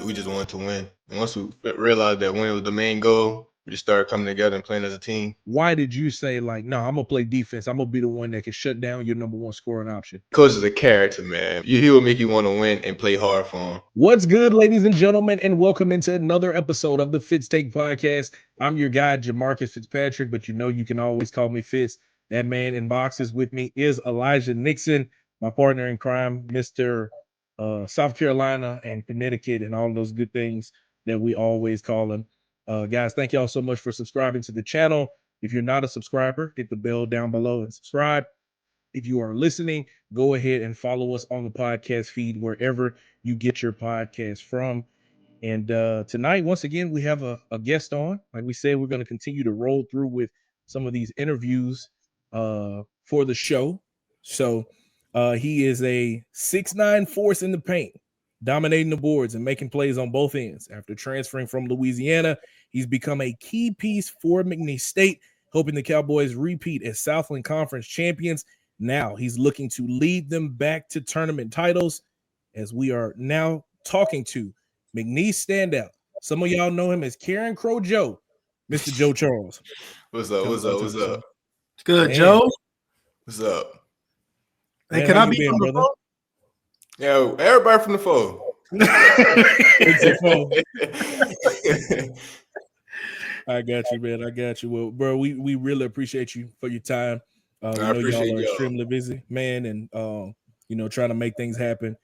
We just wanted to win. And once we realized that win was the main goal, we just started coming together and playing as a team. Why did you say like, no, I'm gonna play defense. I'm gonna be the one that can shut down your number one scoring option? Coach is a character, man. He will make you want to win and play hard for him. What's good, ladies and gentlemen, and welcome into another episode of the Fitz Take Podcast. I'm your guy, Jamarcus Fitzpatrick, but you can always call me Fitz. That man in boxes with me is Elijah Nixon, my partner in crime, Mr. South Carolina and Connecticut, and all those good things that we always call him. Guys, thank y'all so much for subscribing to the channel. If you're not a subscriber, hit the bell down below and subscribe. If you are listening, go ahead and follow us on the podcast feed wherever you get your podcast from. And tonight, once again, we have a guest on. Like we said, we're going to continue to roll through with some of these interviews for the show. So he is a 6'9" force in the paint, dominating the boards and making plays on both ends. After transferring from Louisiana, he's become a key piece for McNeese State, hoping the Cowboys repeat as Southland Conference champions. Now he's looking to lead them back to tournament titles, as we are now talking to McNeese standout. Some of y'all know him as Karen Crow Joe, Mr. Joe Charles. What's up? What's up? What's up? Good, Man. Joe. What's up? Hey, Man, can how I you be been, on the brother? Yeah, everybody from the fold. I got you, man. I got you. Well, bro, we really appreciate you for your time. We I know appreciate y'all are y'all. extremely busy, man, and trying to make things happen.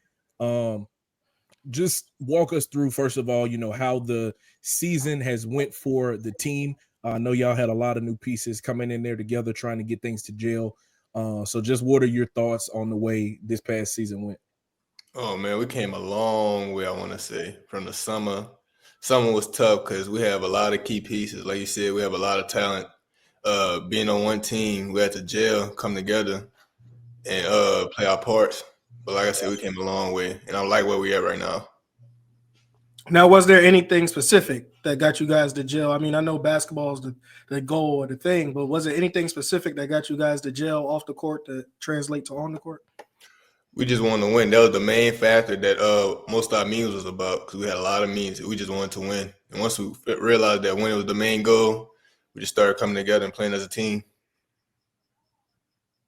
Just walk us through, first of all, how the season has went for the team. I know y'all had a lot of new pieces coming in there together, trying to get things to gel. So just what are your thoughts on the way this past season went? Oh man, we came a long way. I want to say from the summer. Summer was tough because we have a lot of key pieces. Like you said, we have a lot of talent. Being on one team, we had to gel, come together, and play our parts. But like I said, we came a long way, and I like where we at right now. Now, was there anything specific that got you guys to gel? I mean, I know basketball is the goal or the thing, but was there anything specific that got you guys to gel off the court that translate to on the court? We just wanted to win. That was the main factor that most of our meetings was about, because we had a lot of meetings. We just wanted to win. And once we realized that win was the main goal, we just started coming together and playing as a team.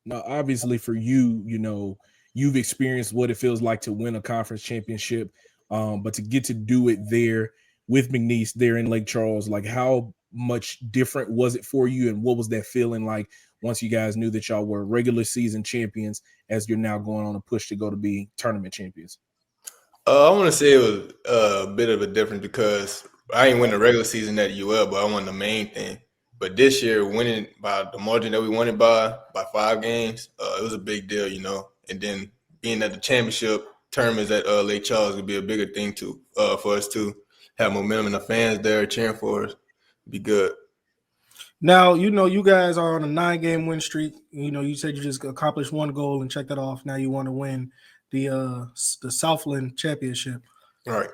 Now, obviously, for you, you've experienced what it feels like to win a conference championship, but to get to do it there with McNeese there in Lake Charles, like how much different was it for you, and what was that feeling like once you guys knew that y'all were regular season champions as you're now going on a push to go to be tournament champions? I want to say it was a bit of a difference because I didn't win the regular season at UL, but I won the main thing. But this year, winning by the margin that we won it by 5 games, it was a big deal, And then being at the championship tournaments at Lake Charles would be a bigger thing too for us to have momentum and the fans there cheering for us. Be good. Now, you guys are on a 9-game win streak. You said you just accomplished one goal and checked that off. Now you want to win the Southland Championship. All right.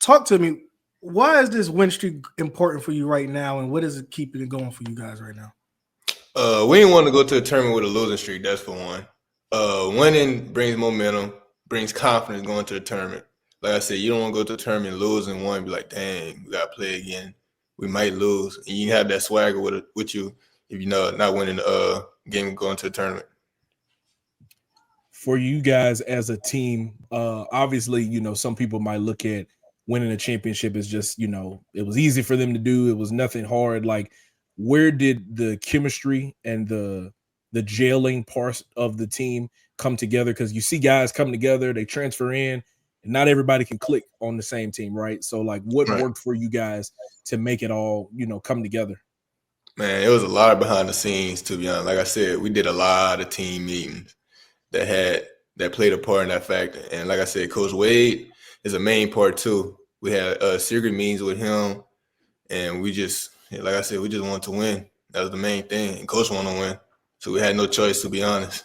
Talk to me. Why is this win streak important for you right now, and what is it keeping it going for you guys right now? We didn't want to go to a tournament with a losing streak. That's for one. Winning brings momentum, brings confidence going to the tournament. Like I said, you don't want to go to a tournament and lose and one and be like, dang, we got to play again. We might lose. And you have that swagger with you if not winning the game going to a tournament. For you guys as a team, obviously, some people might look at winning a championship as just, it was easy for them to do. It was nothing hard. Like, where did the chemistry and the gelling part of the team come together? Because you see guys come together, they transfer in, and not everybody can click on the same team, right? So, like, what worked for you guys to make it all, come together? Man, it was a lot of behind the scenes, to be honest. Like I said, we did a lot of team meetings that played a part in that factor. And like I said, Coach Wade is a main part too. We had secret meetings with him, and we just wanted to win. That was the main thing. And Coach wanted to win, so we had no choice, to be honest.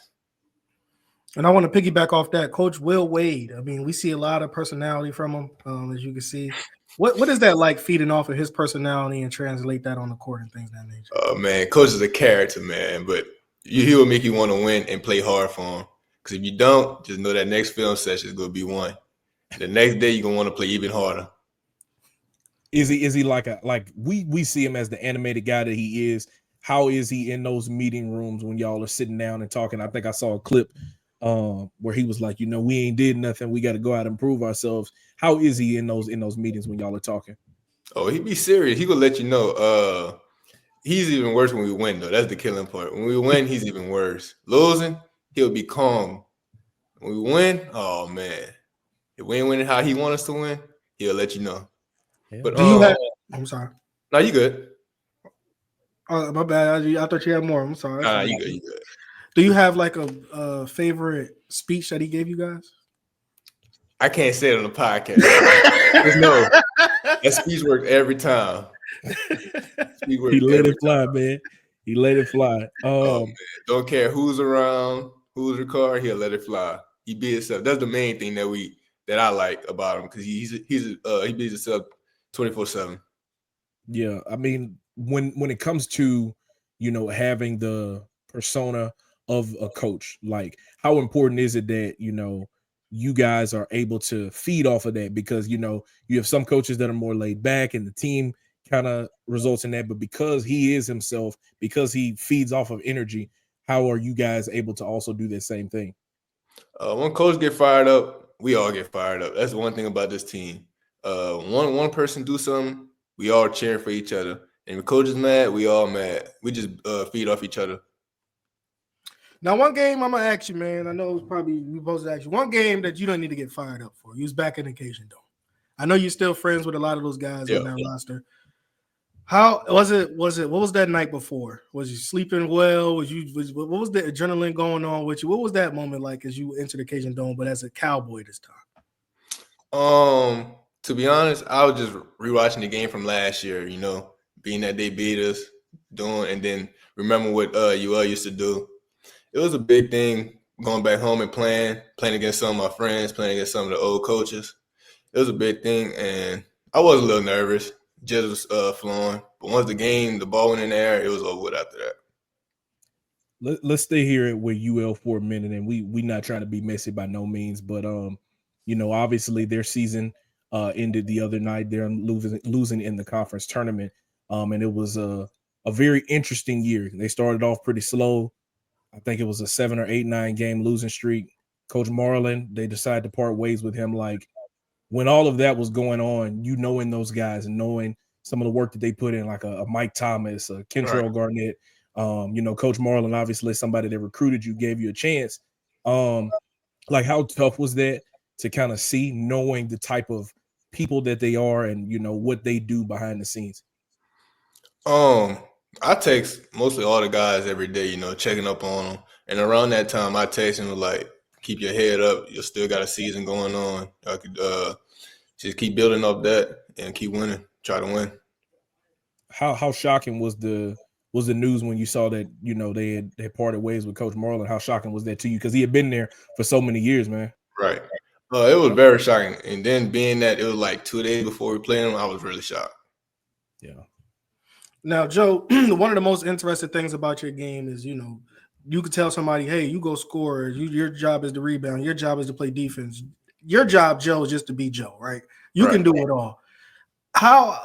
And I want to piggyback off that, Coach Will Wade. I mean, we see a lot of personality from him, as you can see. What is that like, feeding off of his personality and translate that on the court and things of that nature? Oh man, Coach is a character, man, but he will make you want to win and play hard for him. Because if you don't, just know that next film session is going to be one. The next day, you're going to want to play even harder. Is he like we see him as the animated guy that he is? How is he in those meeting rooms when y'all are sitting down and talking? I think I saw a clip where he was like, we ain't did nothing. We got to go out and prove ourselves. How is he in those meetings when y'all are talking? Oh, he be serious. He gonna let you know. He's even worse when we win, though. That's the killing part. When we win, he's even worse. Losing, he'll be calm. When we win, oh man, if we ain't winning how he wants us to win, he'll let you know. Yeah. But Do you have? I'm sorry. No, you good. Oh, my bad. I thought you had more. I'm sorry. Nah, you good. You good. Do you have like a favorite speech that he gave you guys? I can't say it on the podcast. Just know that speech worked every time. He let it fly, man. He let it fly. Oh, man. Don't care who's around, who's your car, he'll let it fly. He be himself. That's the main thing that I like about him, because he be himself 24/7. Yeah, I mean, when it comes to having the persona of a coach, like how important is it that you guys are able to feed off of that? Because you have some coaches that are more laid back and the team kind of results in that, but because he is himself, because he feeds off of energy, how are you guys able to also do that same thing? When coach get fired up, we all get fired up. That's the one thing about this team. One person do something, we all cheering for each other. And if coach is mad, we all mad. We just feed off each other. Now, one game I'm gonna ask you, man. I know it's probably we supposed to ask you one game that you don't need to get fired up for. You was back in Occasion Dome. I know you're still friends with a lot of those guys on that roster. How was it? What was that night before? Was you sleeping well? What was the adrenaline going on with you? What was that moment like as you entered Occasion Dome, but as a Cowboy this time? To be honest, I was just rewatching the game from last year, being that they beat us, and then remember what UL used to do. It was a big thing going back home and playing against some of my friends, playing against some of the old coaches. It was a big thing, and I was a little nervous. Just was flowing. But once the ball went in the air, it was over with after that. Let's stay here with UL for a minute, and we not trying to be messy by no means, but obviously their season ended the other night. They're losing in the conference tournament, and it was a very interesting year. They started off pretty slow. I think it was a 7 or 8, 9 game losing streak. Coach Marlin, they decided to part ways with him. Like when all of that was going on, knowing those guys and knowing some of the work that they put in, like a Mike Thomas, a Kentrell Garnett, Coach Marlin, obviously somebody that recruited you, gave you a chance. Like how tough was that to kind of see, knowing the type of people that they are and what they do behind the scenes? I text mostly all the guys every day, checking up on them. And around that time, I text them like, keep your head up. You still got a season going on. I could just keep building up that and keep winning. Try to win. How shocking was the news when you saw that they had parted ways with Coach Marlin? How shocking was that to you? Because he had been there for so many years, man. Right. It was very shocking. And then being that it was like 2 days before we played him, I was really shocked. Yeah. Now, Joe, one of the most interesting things about your game is, you could tell somebody, hey, you go score. Your job is to rebound. Your job is to play defense. Your job, Joe, is just to be Joe, right? You can do it all.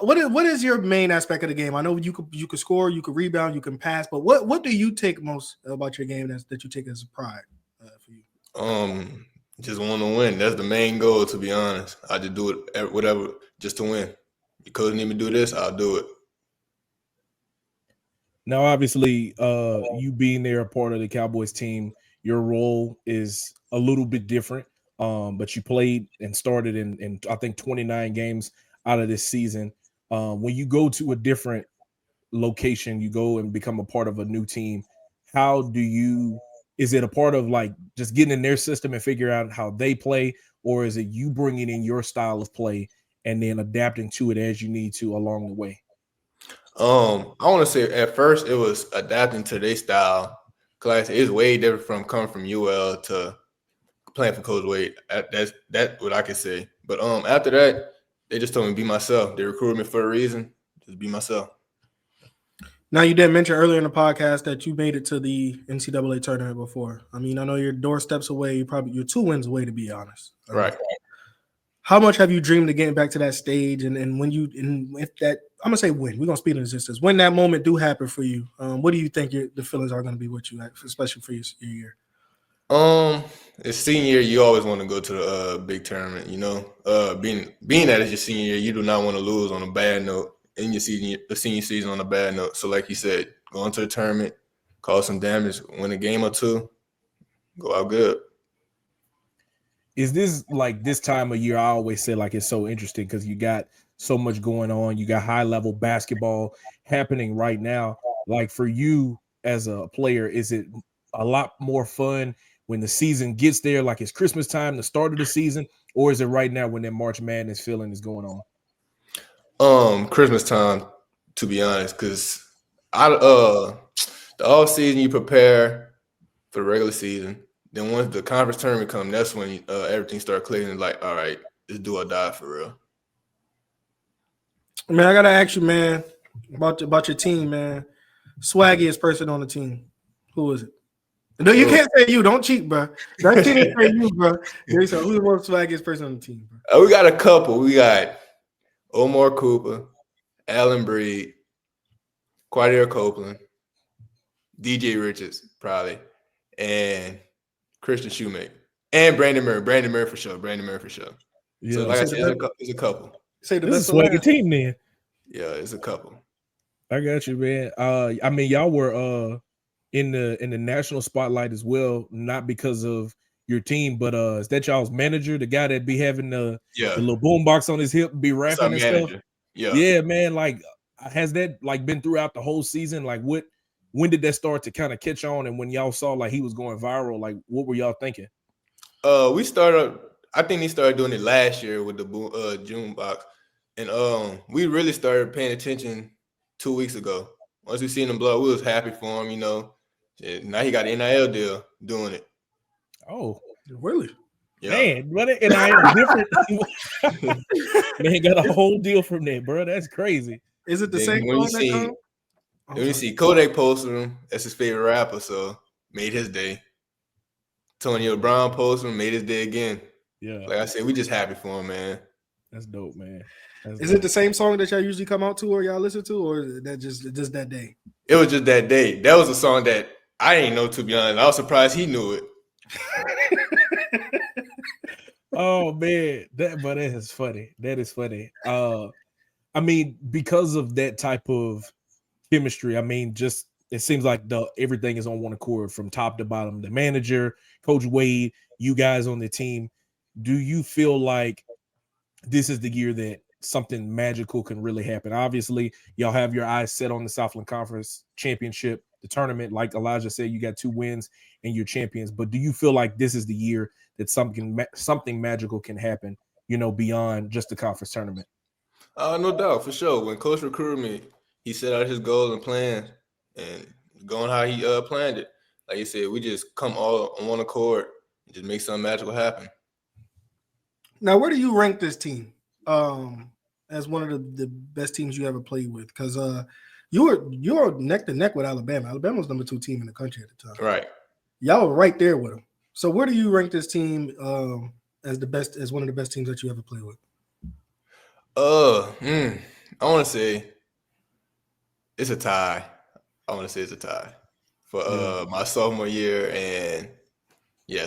What is your main aspect of the game? I know you could score, you could rebound, you can pass, but what do you take most about your game that you take as a pride for you? Just want to win. That's the main goal, to be honest. I just do it whatever just to win. If coach need me to do this, I'll do it. Now, obviously, you being there, a part of the Cowboys team, your role is a little bit different. But you played and started in I think 29 games out of this season. When you go to a different location, you go and become a part of a new team. Is it a part of like just getting in their system and figure out how they play, or is it you bringing in your style of play and then adapting to it as you need to along the way? I want to say at first it was adapting to their style. Class is way different from coming from UL to playing for Coach Wade. That's what I can say. But after that, they just told me to be myself. They recruited me for a reason. Just be myself. Now, you did mention earlier in the podcast that you made it to the NCAA tournament before. I mean, I know you're doorsteps away. You're 2 wins away, to be honest. Right. how much have you dreamed of getting back to that stage? And when you, and if that, I'm gonna say when, we're gonna speed in existence. When that moment do happen for you, what do you think the feelings are gonna be with you, especially for your year? It's senior year, you always want to go to the big tournament. You know, being that it's your senior year, you do not want to lose on a bad note in your senior season on a bad note. So, like you said, going to the tournament, cause some damage, win a game or two, go out good. Is this like this time of year? I always say like it's so interesting because you got so much going on. You got high level basketball happening right now. Like for you as a player, is it a lot more fun when the season gets there, like it's Christmas time, the start of the season, or is it right now when that March Madness feeling is going on? Christmas time, to be honest, because the off season you prepare for the regular season. Then once the conference tournament comes, that's when everything starts clicking. And like, all right, it's do or die for real. Man, I gotta ask you, man, about your team, man. Swaggiest person on the team, who is it? No, you can't say you. Don't cheat, bro. That can't say you, bro. Who's the most swaggiest person on the team, bro? We got a couple. We got Omar Cooper, Allen Breed, Quadrier Copeland, DJ Richards, probably, and Christian Shoemaker, and Brandon Murray. Brandon Murray for sure. Yeah. So like I said, it's a couple. Say the this best is swaggy team, then. Yeah, it's a couple. I got you, man. I mean, y'all were in the national spotlight as well, not because of your team, but is that y'all's manager, the guy that be having the little boom box on his hip, be rapping and stuff? Yeah, man. Like, has that like been throughout the whole season? Like, when did that start to kind of catch on? And when y'all saw like he was going viral, like what were y'all thinking? I think he started doing it last year with the June box, and we really started paying attention 2 weeks ago. Once we seen him blow, we was happy for him, you know. Now he got an NIL deal doing it. Oh, really? Yeah. Man, what an NIL different. Man got a whole deal from that, bro. That's crazy. Is it the same? When you see Kodak posted him, that's his favorite rapper, so made his day. Antonio Brown posted him, made his day again. Yeah. Like I said, we just happy for him, man. That's dope, man. Is it the same song that y'all usually come out to or y'all listen to, or is that just that day? It was just that day. That was a song that I didn't know, to be honest. I was surprised he knew it. Oh man, that is funny. That is funny. I mean, because of that type of chemistry, I mean, just it seems like everything is on one accord from top to bottom. The manager, Coach Wade, you guys on the team. Do you feel like this is the year that something magical can really happen? Obviously, y'all have your eyes set on the Southland Conference Championship, the tournament. Like Elijah said, you got 2 wins and you're champions. But do you feel like this is the year that something magical can happen, you know, beyond just the conference tournament? No doubt, for sure. When Coach recruited me, he set out his goals and plans and going how he planned it. Like you said, we just come all on one accord and just make something magical happen. Now, where do you rank this team as one of the best teams you ever played with? Because you were neck to neck with Alabama. Alabama was number 2 team in the country at the time. Right. Y'all were right there with them. So where do you rank this team as one of the best teams that you ever played with? I want to say it's a tie. For my sophomore year and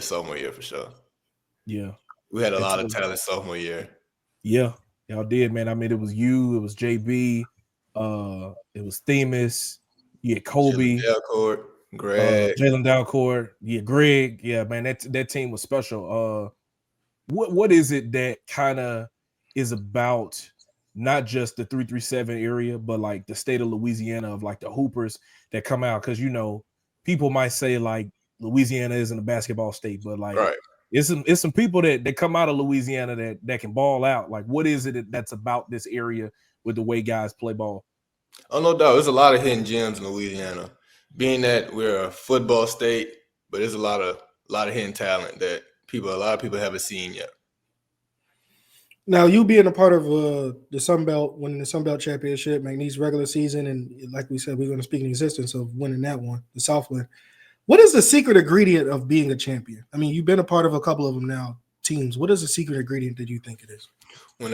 sophomore year for sure. Yeah. We had a lot of talent sophomore year. Yeah, y'all did, man. I mean, it was you, it was JB, it was Themis, you had Kobe, Jalen Dalcourt, Greg. Yeah, man, that team was special. What is it that kind of is about not just the 337 area, but like the state of Louisiana, of like the hoopers that come out? Because, you know, people might say like Louisiana isn't a basketball state, but like it's some people that come out of Louisiana that can ball out. Like, what is it that's about this area with the way guys play ball? Oh, no doubt. There's a lot of hidden gems in Louisiana. Being that we're a football state, but there's a lot of hidden talent that a lot of people haven't seen yet. Now, you being a part of the Sun Belt, winning the Sun Belt championship, McNeese regular season, and like we said, we're going to speak in existence of winning that one, the Southland. What is the secret ingredient of being a champion? I mean, you've been a part of a couple of them now. teams? What is the secret ingredient that you think it is? When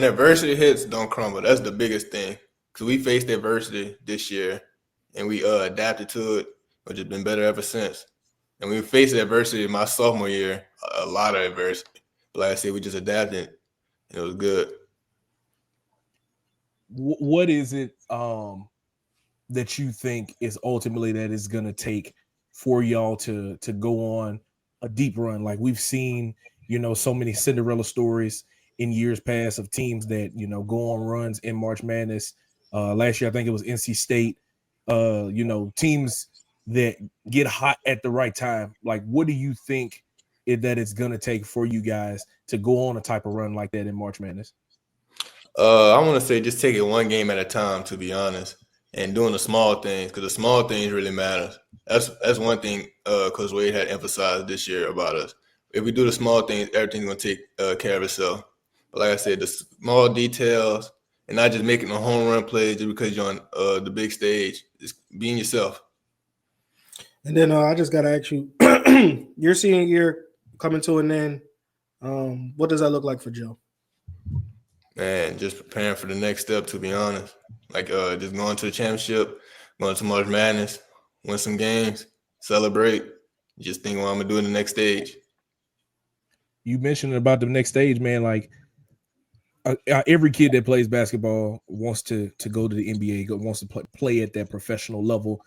adversity hits, don't crumble. That's the biggest thing. Because we faced adversity this year, and we adapted to it, which has been better ever since. And we faced adversity my sophomore year, a lot of adversity. But like I said, we just adapted, and it was good. What is it that you think is ultimately that is going to take for y'all to go on a deep run? Like we've seen, so many Cinderella stories in years past of teams that, go on runs in March Madness. Last year, I think it was NC State. Teams that get hot at the right time. Like, what do you think that it's going to take for you guys to go on a type of run like that in March Madness? I want to say just take it one game at a time, to be honest, and doing the small things, because the small things really matter. That's one thing Coach Wade had emphasized this year about us. If we do the small things, everything's going to take care of itself. But like I said, the small details and not just making a home run play just because you're on the big stage, just being yourself. And then I just got to ask you, your senior year coming to an end, what does that look like for Joe? Man, just preparing for the next step, to be honest. Like just going to the championship, going to March Madness, win some games, celebrate, just think what I'm going to do in the next stage. You mentioned about the next stage, man. Like every kid that plays basketball wants to go to the NBA, wants to play at that professional level.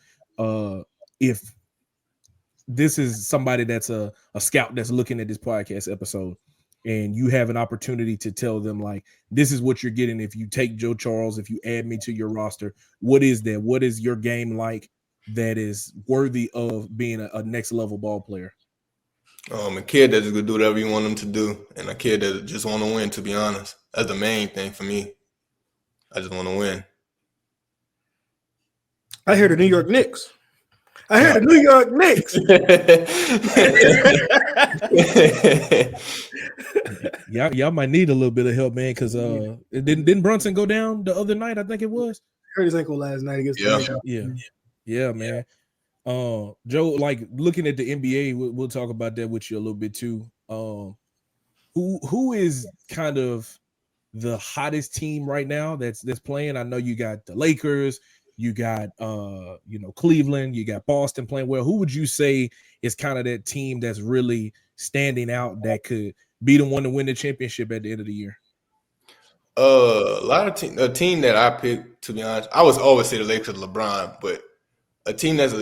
If this is somebody that's a scout that's looking at this podcast episode, and you have an opportunity to tell them, like, this is what you're getting if you take Joe Charles, if you add me to your roster, what is that? What is your game like that is worthy of being a next level ball player? A kid that's going to do whatever you want them to do, and a kid that just want to win, to be honest. That's the main thing for me. I just want to win. I hear the New York Knicks. Y'all might need a little bit of help, man, because didn't Brunson go down the other night? I think it was. Hurt his ankle last night against yeah, man. Joe, like looking at the NBA, we'll talk about that with you a little bit too. Who is kind of the hottest team right now that's playing? I know you got the Lakers. You got, Cleveland, you got Boston playing well. Who would you say is kind of that team that's really standing out that could be the one to win the championship at the end of the year? A team that I picked, to be honest, I was always say the Lakers, LeBron, but a team that's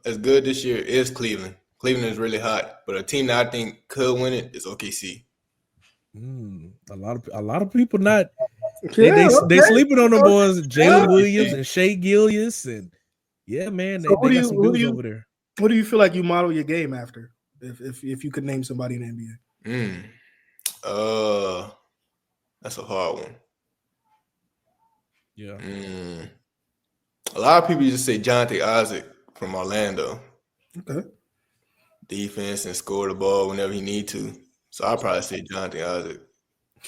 as good this year is Cleveland. Cleveland is really hot, but a team that I think could win it is OKC. A lot of people not. They sleeping on them boys, Jalen Williams and Shea Gilgeous, and man, they got some dudes over there. What do you feel like you model your game after? If you could name somebody in the NBA, that's a hard one. Yeah, a lot of people just say Jonathan Isaac from Orlando. Okay, defense and score the ball whenever he need to. So I'll probably say Jonathan Isaac.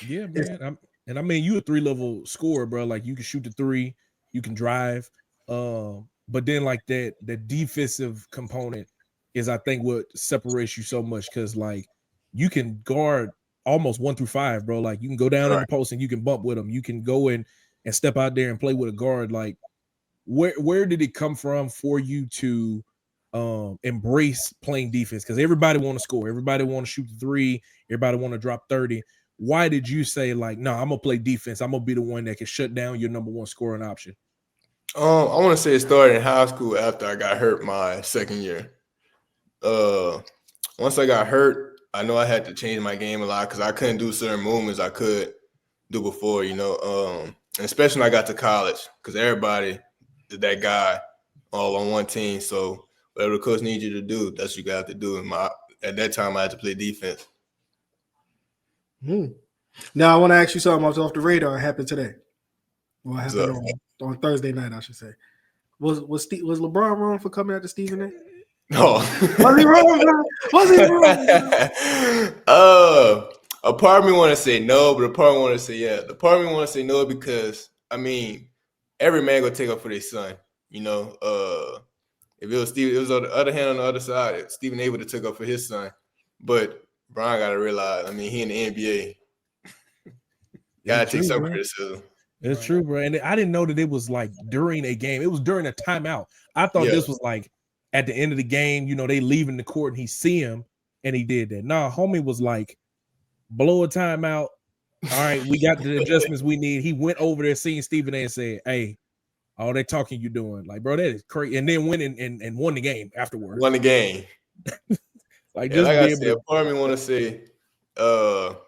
Yeah, man. I mean, you a 3-level scorer, bro. Like you can shoot the three, you can drive. But then like that defensive component is, I think, what separates you so much, because like you can guard almost 1 through 5, bro. Like you can go down in the post and you can bump with them. You can go in and step out there and play with a guard. Like where did it come from for you to embrace playing defense? Because everybody want to score, everybody want to shoot the three, everybody want to drop 30. Why did you say, like, no, I'm gonna play defense, I'm gonna be the one that can shut down your number one scoring option? I want to say it started in high school after I got hurt my second year. Once I got hurt, I know I had to change my game a lot because I couldn't do certain movements I could do before, and especially when I got to college, because everybody is that guy all on one team. So whatever the coach needs you to do, that's what you got to do. At that time, I had to play defense. Now I want to ask you something off the radar. It happened today. Well, it happened on Thursday night, I should say. Was LeBron wrong for coming after Stephen A? No. Was he wrong, bro? Was he wrong? A part of me want to say no, but a part of me want to say yeah. The part of me want to say no because, I mean, every man gonna take up for their son. If it was Steve, it was on the other hand, on the other side, Stephen A would have took up for his son. But Brian got to realize. I mean, he in the NBA. Got That's to take true, some bro. criticism. It's true, bro. And I didn't know that it was like during a game. It was during a timeout. I thought this was like at the end of the game. You know, they leaving the court and he see him and he did that. Nah, homie was like, blow a timeout. All right, we got the adjustments we need. He went over there, seeing Stephen A. and said, "Hey, all that talking you doing, like, bro, that is crazy." And then went and won the game afterwards. Won the game. Like, just like I said, part of me want to say,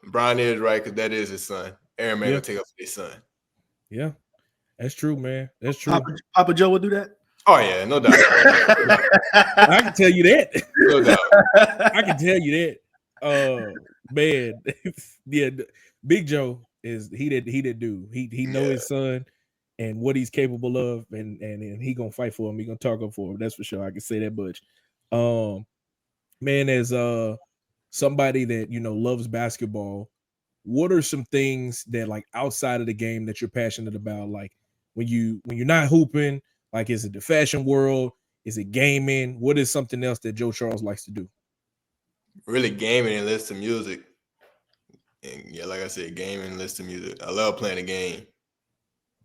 Brian is right because that is his son. Aaron May will take up for his son. Yeah, that's true, man. That's true. Papa Joe would do that. Oh yeah, no doubt. I can tell you that. No doubt. I can tell you that. Man, yeah, Big Joe is he did do. He know his son and what he's capable of, and he gonna fight for him. He gonna talk up for him. That's for sure. I can say that much. Man, as somebody that loves basketball, what are some things that like outside of the game that you're passionate about? Like when you're not hooping, like is it the fashion world? Is it gaming? What is something else that Joe Charles likes to do? Really gaming and listen to music. And yeah, like I said, gaming and listen to music. I love playing the game.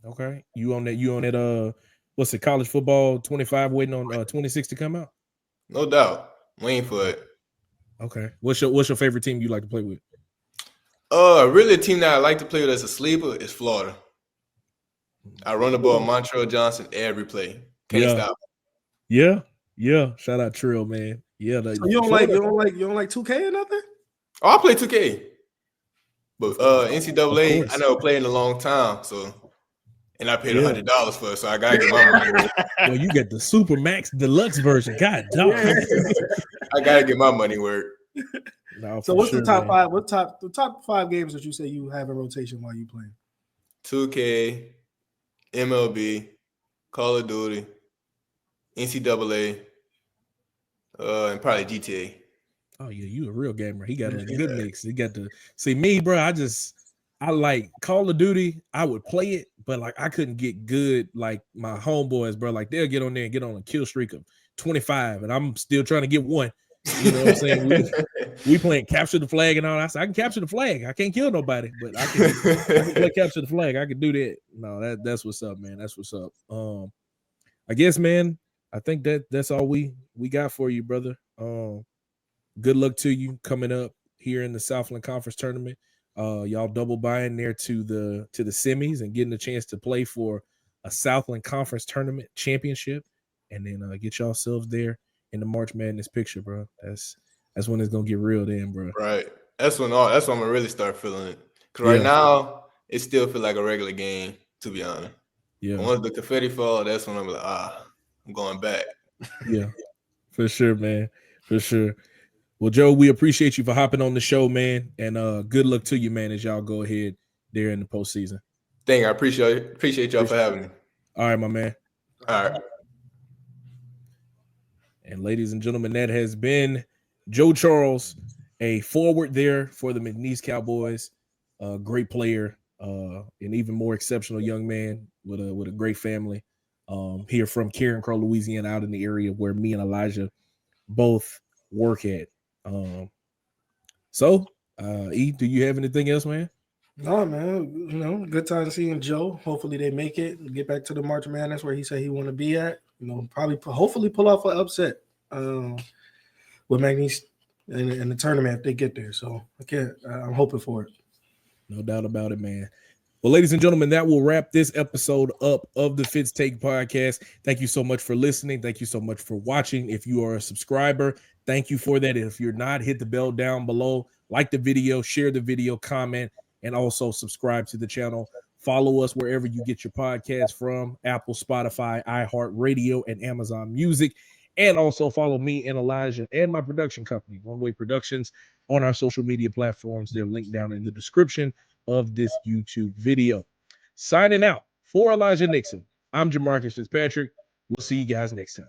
Okay. You on that what's it, college football 25 waiting on 26 to come out? No doubt. Waiting for it. Okay. What's your favorite team you like to play with? Really a team that I like to play with as a sleeper is Florida. I run the ball Montrell Johnson every play. Can't stop. Yeah. Shout out Trill, man. Yeah. So you don't like 2K or nothing? Oh, I play 2K. But NCAA, I never played in a long time, and I paid $100 for it, so I gotta get my money worth. Well, you get the Super Max Deluxe version. God dog. I gotta get my money worth. No, so what's the top five? What the top 5 games that you say you have in rotation while you playing? 2K, MLB, Call of Duty, NCAA, and probably GTA. Oh yeah, you a real gamer. He got a good mix. He got to see me, bro. I like Call of Duty. I would play it, but like I couldn't get good like my homeboys, bro. Like they'll get on there and get on a kill streak of 25, and I'm still trying to get one. You know what I'm saying? We playing capture the flag and all that. I can capture the flag. I can't kill nobody, but I can play capture the flag. I can do that. No, that's what's up, man. That's what's up. I guess, man. I think that's all we got for you, brother. Good luck to you coming up here in the Southland Conference tournament. Y'all double buying there to the semis and getting a chance to play for a Southland Conference tournament championship, and then get yourselves there in the March Madness picture, bro. That's when it's gonna get real, then, bro. Right. That's when I'm gonna really start feeling it. Cause right now it still feel like a regular game, to be honest. Yeah. Once the confetti fall, that's when I'm like, I'm going back. Yeah, for sure, man. For sure. Well, Joe, we appreciate you for hopping on the show, man, and good luck to you, man, as y'all go ahead there in the postseason. I appreciate y'all for having me. All right, my man. All right. And ladies and gentlemen, that has been Joe Charles, a forward there for the McNeese Cowboys, a great player, an even more exceptional young man with a great family. Here from Karen Crow, Louisiana, out in the area where me and Elijah both work at. E, do you have anything else, man? No, man. Good time seeing Joe. Hopefully they make it and get back to the March Madness where he said he want to be at. Hopefully pull off an upset with McNeese in the tournament if they get there. So I'm hoping for it. No doubt about it, man. Well, ladies and gentlemen, that will wrap this episode up of the Fitz Take Podcast. Thank you so much for listening. Thank you so much for watching. If you are a subscriber, thank you for that. If you're not, hit the bell down below, like the video, share the video, comment, and also subscribe to the channel. Follow us wherever you get your podcast from, Apple, Spotify, iHeartRadio, and Amazon Music. And also follow me and Elijah and my production company, ONEWAY Productions, on our social media platforms. They're linked down in the description of this YouTube video. Signing out for Elijah Nixon, I'm Jamarcus Fitzpatrick. We'll see you guys next time.